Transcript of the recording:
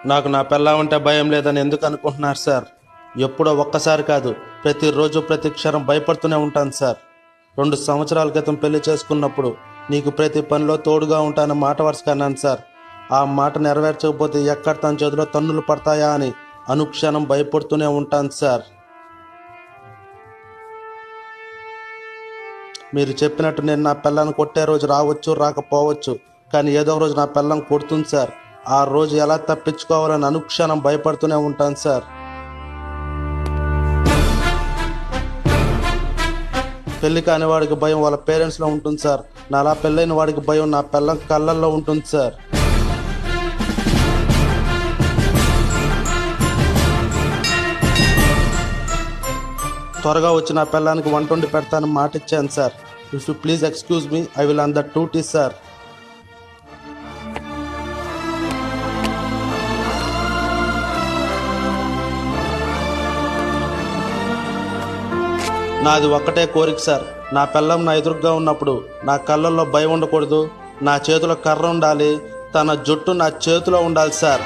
నాకు నా పెళ్ళామంటే భయం లేదని ఎందుకు అనుకుంటున్నారు సార్? ఎప్పుడో ఒక్కసారి కాదు, ప్రతిరోజు ప్రతి క్షణం భయపడుతూనే ఉంటాను సార్. 2 సంవత్సరాల క్రితం పెళ్లి చేసుకున్నప్పుడు నీకు ప్రతి పనిలో తోడుగా ఉంటానని మాట వరుసగా అన్నాను సార్. ఆ మాట నెరవేర్చకపోతే ఎక్కడ తన చేతిలో తన్నులు పడతాయా అని అనుక్షణం భయపడుతూనే ఉంటాను సార్. మీరు చెప్పినట్టు నేను నా పిల్లని కొట్టే రోజు రావచ్చు, రాకపోవచ్చు, కానీ ఏదో రోజు నా పిల్లని కొడుతుంది సార్. ఆ రోజు ఎలా తప్పించుకోవాలని అనుక్షణం భయపడుతూనే ఉంటాను సార్. పెళ్లి కాని వాడికి భయం వాళ్ళ పేరెంట్స్లో ఉంటుంది సార్. నాలా పెళ్ళైన వాడికి భయం నా పిల్లం కళ్ళల్లో ఉంటుంది సార్. త్వరగా వచ్చి నా పిల్లానికి వంట వండి పెడతానని మాట ఇచ్చాను sir. If you please excuse me, I will on the duty sir. నాది ఒక్కటే కోరిక సార్. నా పిల్లం నా ఎదురుగా ఉన్నప్పుడు నా కళ్ళల్లో భయం ఉండకూడదు, నా చేతిలో కర్ర ఉండాలి, తన జుట్టు నా చేతిలో ఉండాలి సార్.